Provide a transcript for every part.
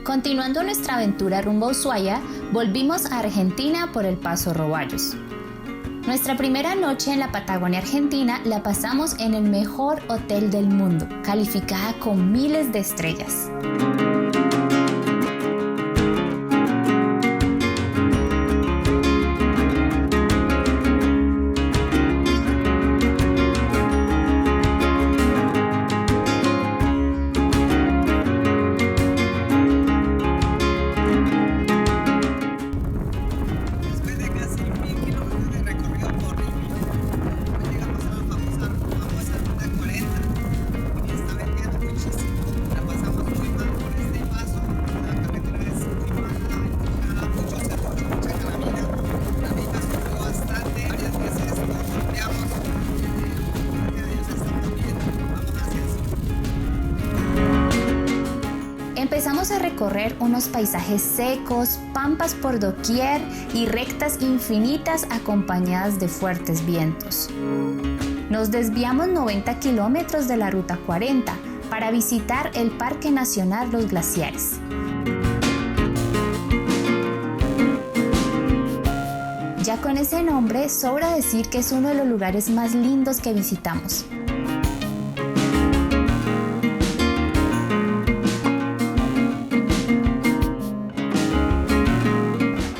Continuando nuestra aventura rumbo a Ushuaia, volvimos a Argentina por el Paso Roballos. Nuestra primera noche en la Patagonia Argentina la pasamos en el mejor hotel del mundo, calificada con miles de estrellas. Empezamos a recorrer unos paisajes secos, pampas por doquier y rectas infinitas acompañadas de fuertes vientos. Nos desviamos 90 kilómetros de la Ruta 40 para visitar el Parque Nacional Los Glaciares. Ya con ese nombre, sobra decir que es uno de los lugares más lindos que visitamos.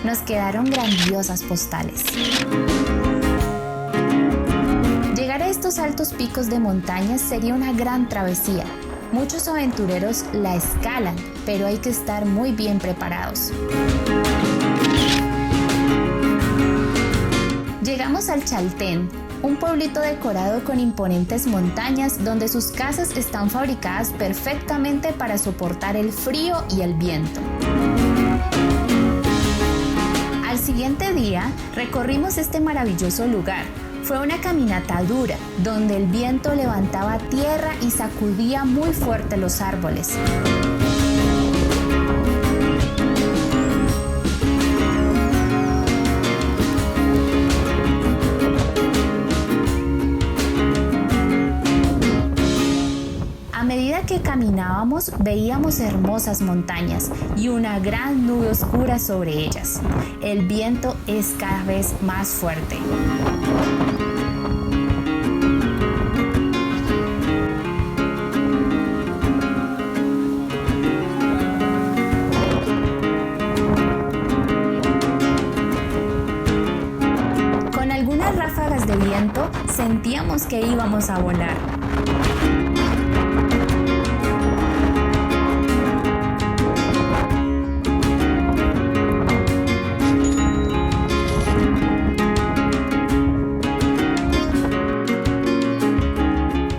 Nos quedaron grandiosas postales. Llegar a estos altos picos de montañas sería una gran travesía. Muchos aventureros la escalan, pero hay que estar muy bien preparados. Llegamos al Chaltén, un pueblito decorado con imponentes montañas donde sus casas están fabricadas perfectamente para soportar el frío y el viento. Al siguiente día, recorrimos este maravilloso lugar. Fue una caminata dura, donde el viento levantaba tierra y sacudía muy fuerte los árboles. A medida que caminábamos, veíamos hermosas montañas y una gran nube oscura sobre ellas. El viento es cada vez más fuerte. Con algunas ráfagas de viento, sentíamos que íbamos a volar.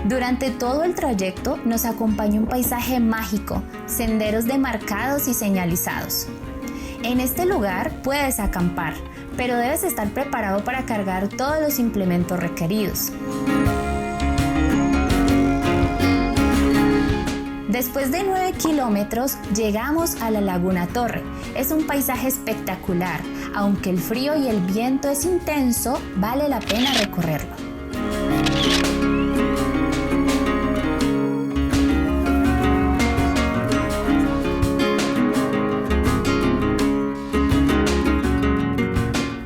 Durante todo el trayecto nos acompañó un paisaje mágico, senderos demarcados y señalizados. En este lugar puedes acampar, pero debes estar preparado para cargar todos los implementos requeridos. Después de 9 kilómetros llegamos a la Laguna Torre. Es un paisaje espectacular, aunque el frío y el viento es intenso, vale la pena recorrerlo.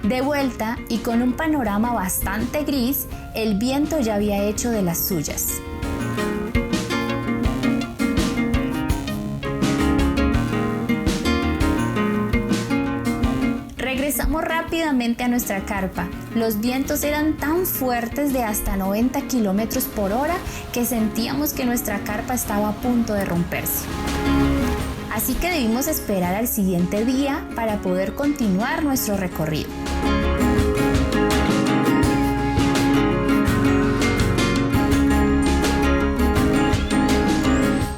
De vuelta y con un panorama bastante gris, el viento ya había hecho de las suyas. Regresamos rápidamente a nuestra carpa. Los vientos eran tan fuertes de hasta 90 kilómetros por hora que sentíamos que nuestra carpa estaba a punto de romperse. Así que debimos esperar al siguiente día para poder continuar nuestro recorrido.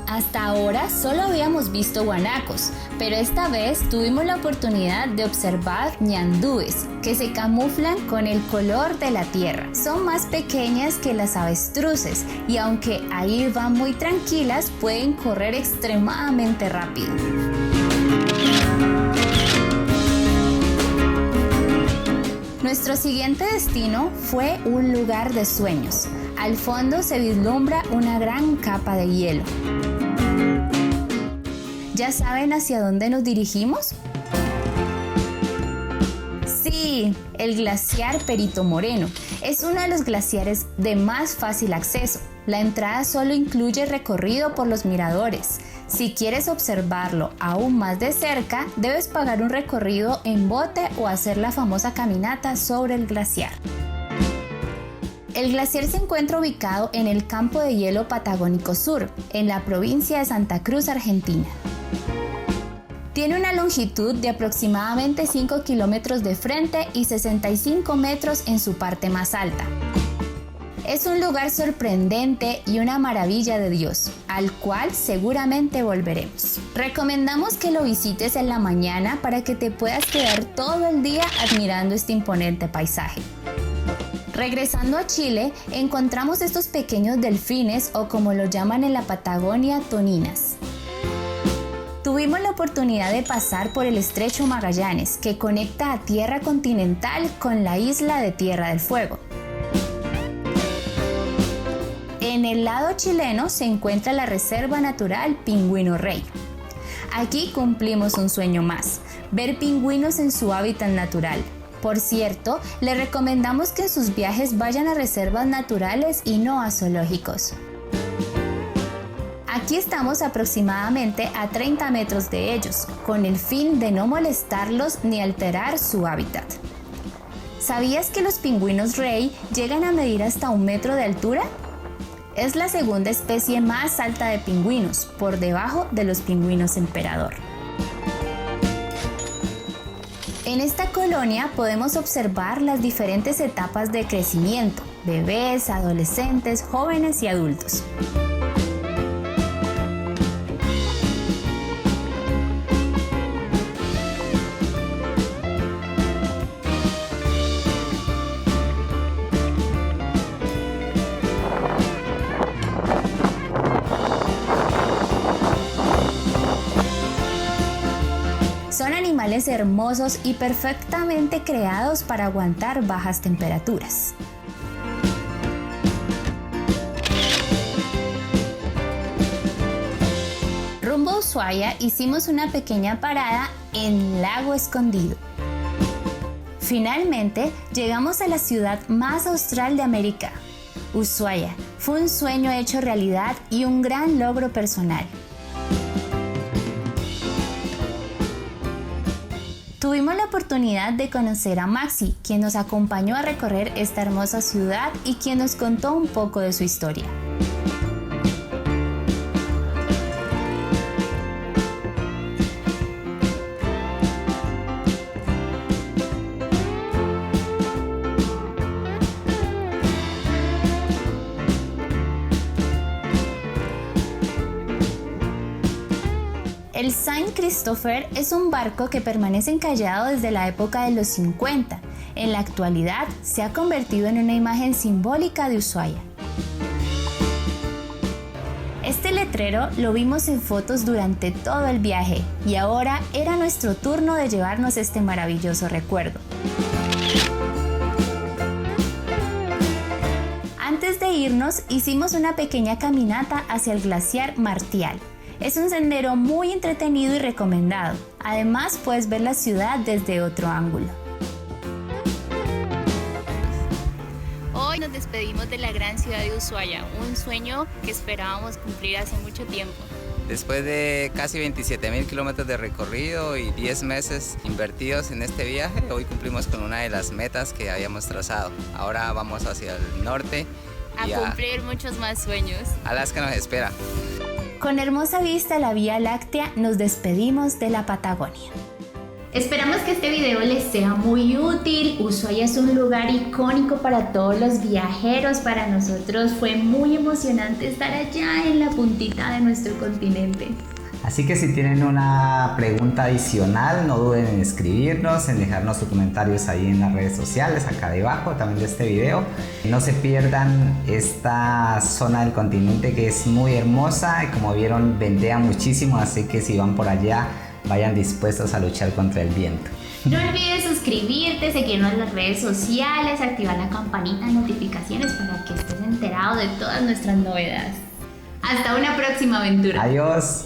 Hasta ahora solo habíamos visto guanacos, pero esta vez tuvimos la oportunidad de observar ñandúes, que se camuflan con el color de la tierra. Son más pequeñas que las avestruces y aunque ahí van muy tranquilas, pueden correr extremadamente rápido. Nuestro siguiente destino fue un lugar de sueños. Al fondo se vislumbra una gran capa de hielo. ¿Ya saben hacia dónde nos dirigimos? Sí, el glaciar Perito Moreno. Es uno de los glaciares de más fácil acceso. La entrada solo incluye recorrido por los miradores. Si quieres observarlo aún más de cerca, debes pagar un recorrido en bote o hacer la famosa caminata sobre el glaciar. El glaciar se encuentra ubicado en el Campo de Hielo Patagónico Sur, en la provincia de Santa Cruz, Argentina. Tiene una longitud de aproximadamente 5 kilómetros de frente y 65 metros en su parte más alta. Es un lugar sorprendente y una maravilla de Dios, al cual seguramente volveremos. Recomendamos que lo visites en la mañana para que te puedas quedar todo el día admirando este imponente paisaje. Regresando a Chile, encontramos estos pequeños delfines, o como lo llaman en la Patagonia, toninas. Tuvimos la oportunidad de pasar por el Estrecho Magallanes, que conecta a tierra continental con la isla de Tierra del Fuego. En el lado chileno se encuentra la Reserva Natural Pingüino Rey. Aquí cumplimos un sueño más, ver pingüinos en su hábitat natural. Por cierto, les recomendamos que en sus viajes vayan a reservas naturales y no a zoológicos. Aquí estamos aproximadamente a 30 metros de ellos, con el fin de no molestarlos ni alterar su hábitat. ¿Sabías que los pingüinos rey llegan a medir hasta 1 metro de altura? Es la segunda especie más alta de pingüinos, por debajo de los pingüinos emperador. En esta colonia podemos observar las diferentes etapas de crecimiento: bebés, adolescentes, jóvenes y adultos. Son animales hermosos y perfectamente creados para aguantar bajas temperaturas. Rumbo a Ushuaia hicimos una pequeña parada en Lago Escondido. Finalmente llegamos a la ciudad más austral de América, Ushuaia. Fue un sueño hecho realidad y un gran logro personal. Tuvimos la oportunidad de conocer a Maxi, quien nos acompañó a recorrer esta hermosa ciudad y quien nos contó un poco de su historia. El Saint Christopher es un barco que permanece encallado desde la época de los 50. En la actualidad se ha convertido en una imagen simbólica de Ushuaia. Este letrero lo vimos en fotos durante todo el viaje y ahora era nuestro turno de llevarnos este maravilloso recuerdo. Antes de irnos, hicimos una pequeña caminata hacia el glaciar Martial. Es un sendero muy entretenido y recomendado. Además, puedes ver la ciudad desde otro ángulo. Hoy nos despedimos de la gran ciudad de Ushuaia, un sueño que esperábamos cumplir hace mucho tiempo. Después de casi 27.000 kilómetros de recorrido y 10 meses invertidos en este viaje, hoy cumplimos con una de las metas que habíamos trazado. Ahora vamos hacia el norte a cumplir muchos más sueños. Alaska nos espera. Con hermosa vista a la Vía Láctea, nos despedimos de la Patagonia. Esperamos que este video les sea muy útil. Ushuaia es un lugar icónico para todos los viajeros. Para nosotros fue muy emocionante estar allá en la puntita de nuestro continente. Así que si tienen una pregunta adicional, no duden en escribirnos, en dejarnos sus comentarios ahí en las redes sociales, acá debajo también de este video. No se pierdan esta zona del continente que es muy hermosa y como vieron ventea muchísimo, así que si van por allá, vayan dispuestos a luchar contra el viento. No olvides suscribirte, seguirnos en las redes sociales, activar la campanita de notificaciones para que estés enterado enterado de todas nuestras novedades. Hasta una próxima aventura. Adiós.